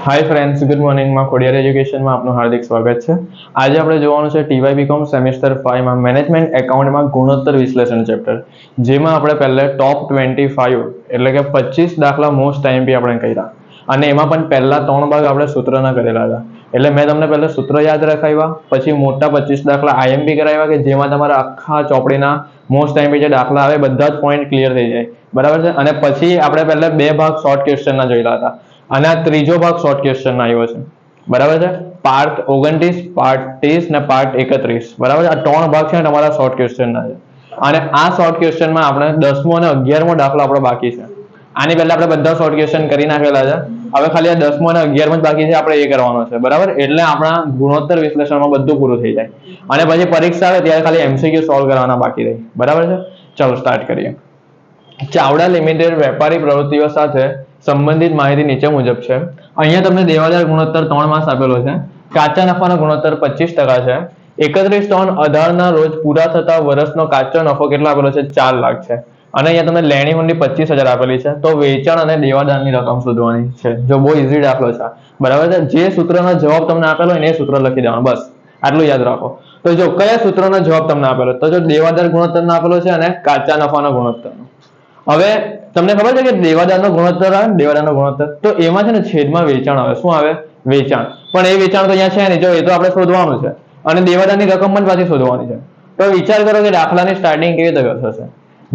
Hi friends, good morning में Khodiyar education में आपનું हार्दिक स्वागत है। आज આપણે જોવાનું છે ટીવાય બીકોમ સેમેસ્ટર 5 માં મેનેજમેન્ટ એકાઉન્ટમાં ગુણોત્તર વિશ્લેષણ ચેપ્ટર, જેમાં આપણે પહેલા ટોપ 25 એટલે કે 25 દાખલા મોસ્ટ આઈએમપી આપણે કર્યા અને એમાં પણ પહેલા 3 ભાગ આપણે સૂત્રના કરેલા હતા। એટલે મેં તમને પહેલા સૂત્ર યાદ રખાવ્યા, પછી મોટા 25 દાખલા આઈએમપી કરાવ્યા કે જેમાં તમારા આખા ચોપડીના મોસ્ટ આઈએમપી જે દાખલા આવે બધા જ પોઈન્ટ ક્લિયર થઈ જાય, બરાબર છે। અને પછી આપણે પહેલા બે ભાગ શોર્ટ ક્વેશ્ચનના જોયેલા હતા અને આ ત્રીજો ભાગ શોર્ટ ક્વેશ્ચન આવ્યો છે, બરાબર છે। પાર્ટ 29, પાર્ટ 30 ને પાર્ટ 31, બરાબર છે। આ ત્રણ ભાગ છે તમારા શોર્ટ ક્વેશ્ચનના છે અને આ શોર્ટ ક્વેશ્ચનમાં આપણે 10મો અને 11મો દાખલો આપણો બાકી છે। આની પહેલા આપણે બધા શોર્ટ ક્વેશ્ચન કરી નાખેલા છે, હવે ખાલી આ 10મો અને 11મો જ બાકી છે, આપણે એ કરવાનો છે, બરાબર। એટલે આપણા ગુણોત્તર વિશ્લેષણમાં બધું પૂરું થઈ જાય અને પછી પરીક્ષા આવે ત્યારે ખાલી એમસીક્યુ સોલ્વ કરવાના બાકી રહે, બરાબર છે। ચલો સ્ટાર્ટ કરીએ। ચાવડા લિમિટેડ વેપારી પ્રવૃત્તિઓ સાથે સંબંધિત માહિતી નીચે મુજબ છે। અહીંયા તમને દેવાદાર ગુણોત્તર 3 માસ આપેલો છે, કાચા નફાનો ગુણોત્તર 25% છે। 31 ટન 18 ના રોજ પૂરા થતા વર્ષનો કાચો નફો કેટલો આપેલો છે? 4 લાખ છે અને અહીંયા તમને લેણી હુંડી 25,000 આપેલી છે, તો વેચાણ અને દેવાદારની રકમ શોધવાની છે। જો બહુ ઈઝી દાખલો છે, બરાબર છે। જે સૂત્રનો જવાબ તમને આપેલો હોય એ સૂત્ર લખી દેવાનું, બસ આટલું યાદ રાખો। તો જો કયા સૂત્રનો જવાબ તમને આપેલો? તો જો દેવાદાર ગુણોત્તરનો આપેલો છે અને કાચા નફાનો ગુણોત્તરનો। હવે તમને ખબર છે કે દેવાદારનો ગુણોત્તર આવે, દેવાદારનો ગુણોત્તર તો એમાં છે ને છેદમાં વેચાણ આવે। શું આવે? વેચાણ। પણ એ વેચાણ તો અહીંયા છે નહીં, જો એ તો આપણે શોધવાનું છે અને દેવાદારની રકમ પણ પાછી શોધવાની છે। તો વિચાર કરો કે દાખલાની સ્ટાર્ટિંગ કેવી રીતે થશે।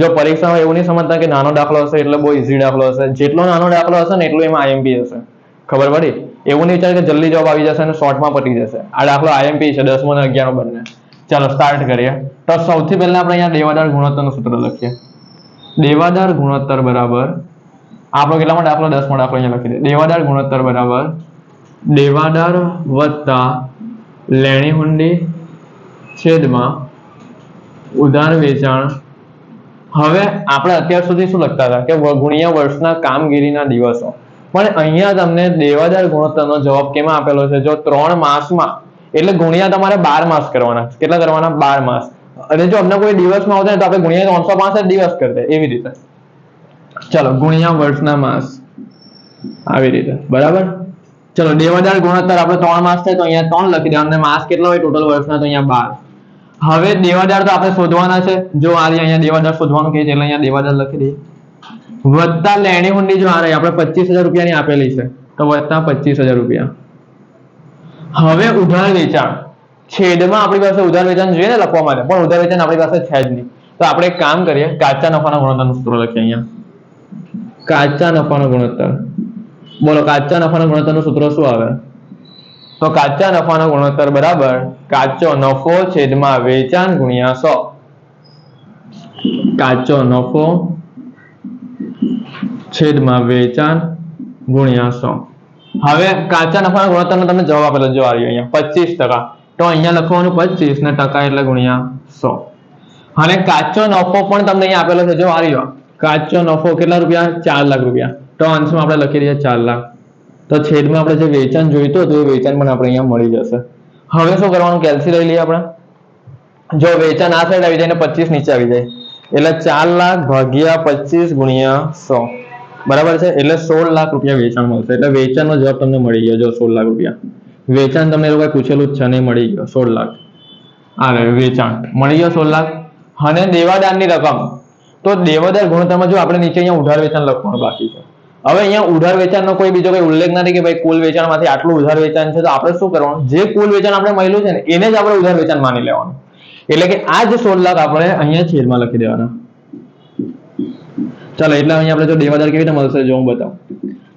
જો પરીક્ષામાં એવું નહીં સમજતા કે નાનો દાખલો હશે એટલે બહુ ઈઝી દાખલો હશે, જેટલો નાનો દાખલો હશે ને એટલું એમાં આઈએમપી હશે, ખબર પડી? એવું નહીં વિચાર કે જલ્દી જવાબ આવી જશે અને શોર્ટમાં પતી જશે। આ દાખલો આઈએમપી છે 10મો અને 11મો બંને। ચાલો સ્ટાર્ટ કરીએ। તો સૌથી પહેલા આપણે અહીંયા દેવાદાર ગુણોત્તરનું સૂત્ર લખીએ। દેવાદાર ગુણોત્તર બરાબર આપણો કેટલામો દાખલો? 10મો દાખલો અહીંયા લખી દે। દેવાદાર ગુણોત્તર બરાબર દેવાદાર વત્તા લેણી હુંડી છેદમાં ઉધાર વેચાણ। હવે આપણે અત્યાર સુધી શું લખતા હતા કે ગુણ્યા વર્ષના કામગીરીના દિવસો, પણ અહીંયા તમને દેવાદાર ગુણોત્તરનો જવાબ કેમાં આપેલો છે? જો 3 માસમાં એટલે ગુણ્યા તમારે 12 માસ કરવાના। કેટલા કરવાના? 12 માસ। અને જો અમને કોઈ દિવસમાં આવતા તો આપણે ગુણ્યા 365 દિવસ કરતે, એવી રીતે। ચલો ગુણ્યા વર્ષના માસ આવી રીતે, બરાબર। ચલો દેવાદાર ગુણોત્તર આપણે 3 માસ થાય તો અહીંયા 3 લખી દેવાના અને માસ કેટલા હોય ટોટલ વર્ષના? તો અહીંયા 12। હવે દેવાદાર તો આપણે શોધવાના છે, જો આ અહીંયા દેવાદાર શોધવાનું કહે છે એટલે અહીંયા દેવાદાર લખી દઈએ, વત્તા લેણી હુંડી જો આ રહી આપણે 25,000 રૂપિયાની આપેલી છે તો વત્તા 25,000 રૂપિયા। હવે ઉધાર વેચાણ છેદમાં આપણી પાસે ઉધાર વેચાણ જોઈએ ને લખવા માટે, પણ ઉધાર વેચાણ આપણી પાસે છે જ નહીં, તો આપણે એક કામ કરીએ, કાચા નફાના ગુણોત્તરનું સૂત્ર લખીએ અહીંયા। કાચા નફાનો ગુણોત્તર, બોલો કાચા નફાના ગુણોત્તરનું સૂત્ર શું આવે? તો કાચા નફાનો ગુણોત્તર બરાબર કાચો નફો છેદમાં વેચાણ ગુણ્યા 100। કાચો નફો છેદમાં વેચાણ ગુણ્યા 100। હવે કાચા નફાના ગુણોત્તરનો તમને જવાબ આપેલો જો આવ્યો અહીંયા 25%, તો અહીંયા લખવાનું 25 ને ટકા એટલે ગુણ્યા 100। અને કાચો નફો પણ તમને અહીંયા આપેલો છે, જો આવ્યો કાચો નફો કેટલા રૂપિયા? 4 લાખ રૂપિયા। તો અંશમાં આપણે લખી દઈએ 4 લાખ, તો છેદમાં આપણે જે વેચાણ જોઈતું હતું એ વેચાણ પણ આપણે અહીંયા મળી જશે। હવે શું કરવાનું? કેલ્સી લઈ લઈએ આપણે। જો વેચાણ આ સાઈડ આવી જાય ને 25 નીચે આવી જાય એટલે 4 લાખ ભાગ્યા 25 ગુણ્યા 100, બરાબર છે। એટલે 16 લાખ રૂપિયા વેચાણ મળશે। એટલે વેચાણનો જવાબ તમને મળી ગયો, જો 16 લાખ રૂપિયા વેચાણ તમને એ લોકોએ પૂછેલું જ છે ને મળી ગયો 16 લાખ। આ વેચાણ મળી ગયો 16 લાખ। અને દેવાદારની રકમ, તો દેવાદાર ગુણોત્તરમાં જો આપણે નીચે અહીંયા ઉધાર વેચાણ લખવાનું બાકી છે। હવે અહીંયા ઉધાર વેચાણનો કોઈ બીજો કોઈ ઉલ્લેખ નથી કે ભાઈ કુલ વેચાણમાંથી આટલું ઉધાર વેચાણ છે, તો આપણે શું કરવાનું? જે કુલ વેચાણ આપણે મળ્યું છે ને એને જ આપણે ઉધાર વેચાણ માની લેવાનું। એટલે કે આ જે 16 લાખ આપણે અહીંયા છેદમાં લખી દેવાના। ચાલો એટલે અહીંયા આપણે જો દેવાદાર કેવી રીતે મળશે જો હું બતાવું।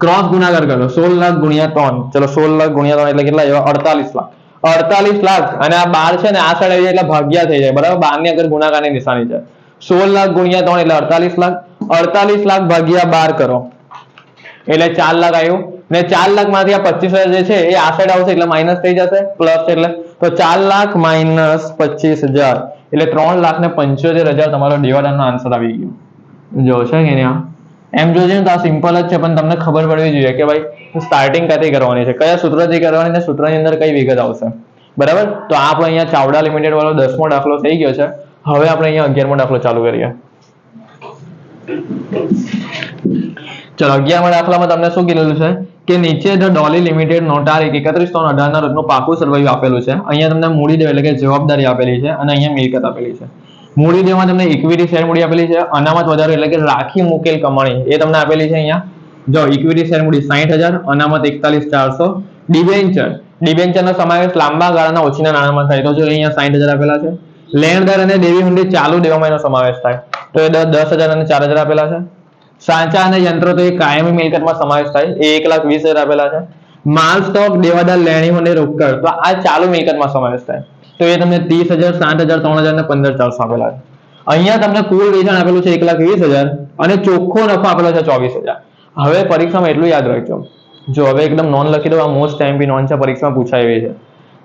ક્રોસ ગુણાકાર કરો, 16 લાખ ગુણ્યા 3, ચલો 16 લાખ ગુણ્યા 3 એટલે કેટલા? એવા 48 લાખ। 48 લાખ અને આ 12 છે ને આ સાઈડ આવી જાય એટલે ભાગ્યા થઈ જાય, બરાબર। 12 ની આગળ ગુણાકારની નિશાની છે। 16 લાખ ગુણ્યા 3 એટલે 48 લાખ। 48 લાખ ભાગ્યા 12 કરો એટલે 4 લાખ આવ્યું ને 4 લાખ માંથી આ 25,000 જે છે એ આ સાઈડ આવશે એટલે માઇનસ થઈ જશે, પ્લસ એટલે તો 4 લાખ માઇનસ 25,000 એટલે 3,75,000 તમારો દેવાદારનો આન્સર આવી ગયો। જો છે કે નહીં? એમ જોઈએ તો આ સિમ્પલ જ છે, પણ તમને ખબર પડવી જોઈએ કે ભાઈ સ્ટાર્ટિંગ ક્યાંથી કરવાની છે, કયા સૂત્રથી કરવાની છે, સૂત્રની અંદર કઈ વિગત આવશે, બરાબર। તો આ આપણો અહીંયા ચાવડા લિમિટેડ વાળો 10મો દાખલો થઈ ગયો છે। હવે આપણે અહીંયા 11મો દાખલો ચાલુ કરીએ। ચલો 11મા દાખલામાં તમને શું કીધેલું છે કે નીચે ધ ડોલી લિમિટેડ નો તારીખ 31/3/18 ના રોજનું પાકું સરવૈયું આપેલું છે. અહીંયા તમને મૂડી દેવ એટલે કે જવાબદારી આપેલી છે અને અહીંયા મિલકત આપેલી છે. મૂડી દેવમાં તમને ઇક્વિટી શેર મૂડી આપેલી છે. અનામત વધારો એટલે કે રાખી મૂકેલ કમાણી એ તમને આપેલી છે. અહીંયા જો ઇક્વિટી શેર મૂડી 60,000, અનામત 41,400. ડિબેન્ચર નો સમાવેશ લાંબા ગાળાના ઓછીના નાણાંમાં થાય તો જો અહીંયા 60,000 આપેલા છે. લેણદાર અને દેવી હુંડી ચાલુ દેવામાં એનો સમાવેશ થાય તો એ 10,000 અને 4,000 આપેલા છે. સાચા અને યંત્રો તો એ કાયમી મિલકતમાં સમાવેશ થાય એ 1,20,000 આપેલા છે. માલ સ્ટોક દેવાદાર લેણી અને રોકડ તો આ ચાલુ મિલકતમાં સમાવેશ થાય તો એ તમને 30,000, 60,000, 3,000 અને 15,400 આપેલા છે. અહીંયા તમને કુલ વેચાણ આપેલું છે 1,20,000 અને ચોખ્ખો નફો આપેલો છે 24,000. હવે પરીક્ષામાં એટલું યાદ રાખજો, જો હવે એકદમ નોન લખી દો, આ મોસ્ટ એમપી નોન છે, પરીક્ષામાં પૂછાય એવી છે.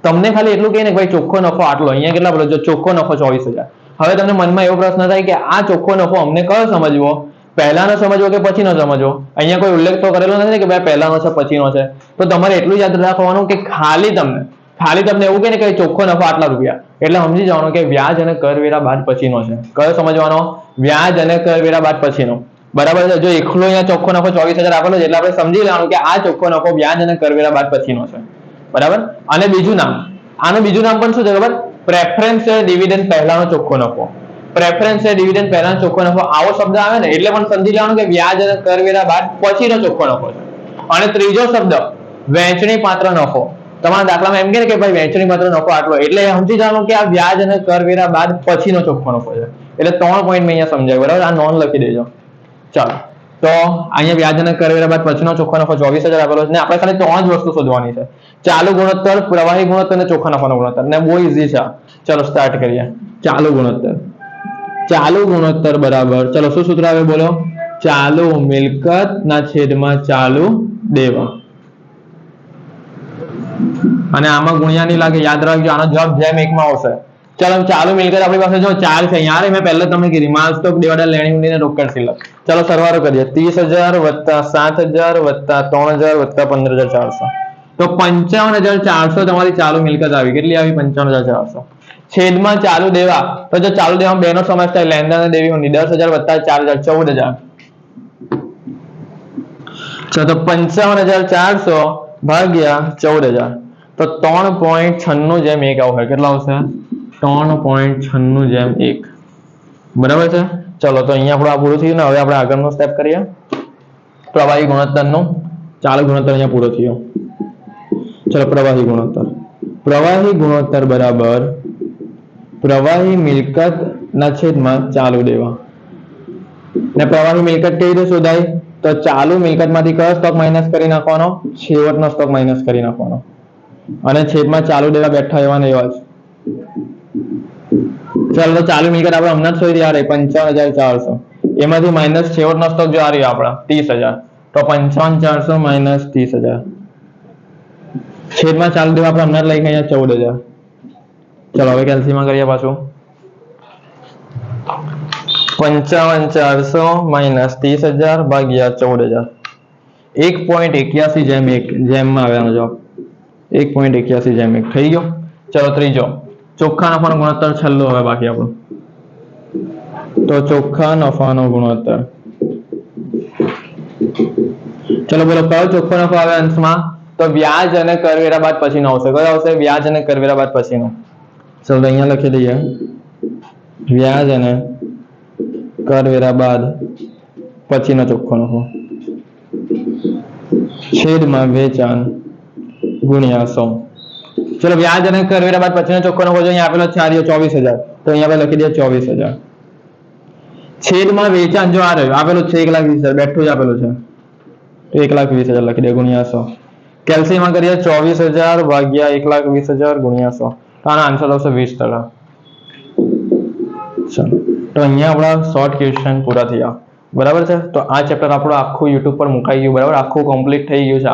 તમને ખાલી એટલું કહે ને ભાઈ ચોખ્ખો નફો આટલો, અહીંયા કેટલા બોલો, જો ચોખ્ખો નફો 24,000. હવે તમને મનમાં એવો પ્રશ્ન થાય કે આ ચોખ્ખો નફો અમને કયો સમજવો, પહેલાનો સમજવો કે પછીનો સમજવો? અહીંયા કોઈ ઉલ્લેખ તો કરેલો નથી કે ભાઈ પહેલાનો છે પછીનો છે. તો તમારે એટલું યાદ રાખવાનું કે ખાલી તમને એવું કહે ને કે ચોખ્ખો નફો આટલા રૂપિયા એટલે સમજી જવાનું કે વ્યાજ અને કરવેરા બાદ પછીનો છે. કયો સમજવાનો? વ્યાજ અને કરવેરા બાદ પછીનો. બરાબર છે. જો એકલો અહીંયા ચોખ્ખો નફો 24,000 આપેલો છે એટલે આપણે સમજી લેવાનું કે આ ચોખ્ખો નફો વ્યાજ અને કરવેરા બાદ પછીનો છે. બરાબર. અને બીજું નામ, આનું બીજું નામ પણ શું છે ખબર? પ્રેફરન્સ શેર ડિવિડન્ડ પહેલાનો ચોખ્ખો નફો. પ્રેફરન્સ શેર ડિવિડન્ડ પહેલાનો ચોખ્ખો નફો આવો શબ્દ આવે ને એટલે પણ સમજી લેવાનું કે વ્યાજ અને કરવેરા બાદ પછીનો ચોખ્ખો નફો છે. અને ત્રીજો શબ્દ વહેંચણી પાત્ર નફો. તમારા દાખલામાં એમ કે ભાઈ વહેંચણી પાત્ર નફો આટલો એટલે સમજી જવાનું કે આ વ્યાજ અને કરવેરા બાદ પછીનો ચોખ્ખો નફો છે. એટલે 3 પોઈન્ટ મેં અહીંયા સમજાવ્યું. બરાબર. આ નોન લખી દેજો. ચાલો, તો અહીંયા વ્યાજ અને કરવેરા બાદ પછીનો ચોખ્ખો નફો 24,000 આપેલો છે ને આપણે ખાલી 3 જ વસ્તુ શોધવાની છે: ચાલુ ગુણોત્તર, પ્રવાહી ગુણોત્તર અને ચોખ્ખા નફાનો ગુણોત્તર. ને બહુ ઈઝી છે. ચલો સ્ટાર્ટ કરીએ. ચાલુ ગુણોત્તર બરાબર, ચલો શું સૂત્ર આવે બોલો? ચાલુ મિલકત ના છેદમાં ચાલુ દેવા. અને આમાં ગુણ્યા નહીં લાગે, યાદ રાખજો. આનો જવાબ જેમ એકમાં આવશે. ચલો ચાલુ મિલકત આપણી પાસે જો 4 છે. યાર મેં પહેલા તમને કીધી માલ સ્ટોક દેવાદાર લેણી હુંડી ને રોકડ સિલક. ચલો સરવાળો કરીએ. 30,000 વત્તા 7,000 વત્તા 3,000 વત્તા 15,400 તો 55,400 તમારી ચાલુ મિલકત આવી. કેટલી આવી? 55,400. છેદમાં ચાલુ દેવા તો જો ચાલુ દેવામાં બેનો સમાવેશ થાય, લેણદાર અને દેવી હુંડી 10,000 વત્તા 4,000 14,000. ચલો તો 55,400 ભાગ્યા 14,000 તો 3.96/1 આવશે. કેટલા આવશે? 3.96/1. બરાબર છે. ચલો તો અહીંયા આપણું આ પૂરું થયું ને હવે આપણે આગળનું સ્ટેપ કરીએ. પ્રવાહી ગુણોત્તરનું. ચાલુ ગુણોત્તર અહીંયા પૂરો થયો. ચલો પ્રવાહી ગુણોત્તર બરાબર પ્રવાહી મિલકત ના છેદમાં ચાલુ દેવા. ને પ્રવાહી મિલકત કેવી રીતે શોધાય? તો ચાલુ મિલકત માંથી કયો સ્ટોક માઇનસ કરી નાખવાનો? છેવટનો સ્ટોક માઇનસ કરી નાખવાનો. અને છેદમાં ચાલુ દેવા બેઠા એવા ને એવા જ. ચાલો તો ચાલુ મિલકત આપણે હમણાં જ શોધી રહ્યા 55,400. એમાંથી માઇનસ છેવટનો સ્ટોક જો આ રહ્યો આપણા 30,000 તો 55,400 માઇનસ 30,000 છેદમાં ચાલુ દેવા આપણે હમણાં જ લઈ ગયા 14,000. ચલો હવે કેલ્સીમાં કરીએ પાછું. 55,400 માઇનસ 30,000 ભાગ્યા 14,000. 1.81/1 જેમમાં આવ્યાનો જવાબ 1.81/1 થઈ ગયો. ચલો ત્રીજો ચોખ્ખા નફાનો ગુણોત્તર છેલ્લો હવે બાકી આપણું. તો ચોખ્ખા નફાનો ગુણોત્તર. ચલો બોલો કયો ચોખ્ખો નફો આવે અંશમાં? તો વ્યાજ અને કરવેરા બાદ પછીનો આવશે. કયો આવશે? વ્યાજ અને કરવેરા બાદ પછીનો. ચલો અહીંયા લખી દઈએ વ્યાજ અને કરવેરા બાદ પછીનો ચોખ્ખો નફો છેદમાં વેચાણ ગુણ્યા 100. ચલો વ્યાજ અને કરવેરા બાદ પછીનો ચોખ્ખો નફો જો અહીંયા આપેલો છે 24,000 તો અહીંયા આપણે લખી દઈએ 24,000 છેદમાં વેચાણ જો આ રહ્યું આપેલું છે 1,20,000 બેઠું જ આપેલું છે તો 1,20,000 લખી દે ગુણ્યા 100. કેલ્સીમાં કરીએ 24,000 ભાગ્યા 1,20,000 ગુણ્યા 100 તો આનો આન્સર આવશે 20%. ચલો તો અહીંયા આપણા શોર્ટ ક્વેશ્ચન પૂરા થયા. બરાબર છે. તો આ ચેપ્ટર આપણું આખું યુટ્યુબ પર મુકાઈ ગયું. બરાબર. આખું કમ્પ્લીટ થઈ ગયું છે.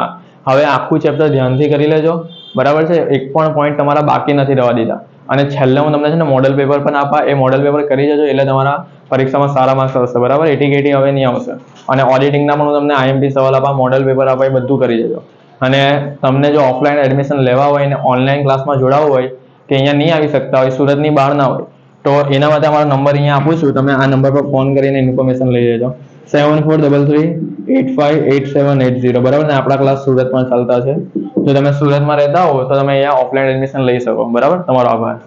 હવે આખું ચેપ્ટર ધ્યાનથી કરી લેજો. બરાબર છે. એક પણ પોઈન્ટ તમારા બાકી નથી રહેવા દીધા. અને છેલ્લે હું તમને છે ને મોડેલ પેપર પણ આપા. એ મોડેલ પેપર કરી જજો એટલે તમારા પરીક્ષામાં સારા માર્ક્સ આવશે. બરાબર. 80 હવે નહીં આવશે. અને ઓડિટિંગના પણ હું તમને IMP સવાલ આપા, મોડેલ પેપર આપા, એ બધું કરી જજો. અને તમને જો ઓફલાઈન એડમિશન લેવા હોય ને ઓનલાઈન ક્લાસમાં જોડાવવું હોય કે અહીંયા નહીં આવી શકતા હોય, સુરતની બહાર ના હોય તો એના માટે અમારો નંબર અહીંયા આપું છું. તમે આ નંબર પર ફોન કરીને ઇન્ફોર્મેશન લઈ લેજો. 7433 858780 બરાબર ને આપણા ક્લાસ સુરતમાં ચાલતા છે. જો તમે સુરતમાં રહેતા હો તો તમે અહીંયા ઓફલાઈન એડમિશન લઈ શકો. બરાબર, તમારો આભાર.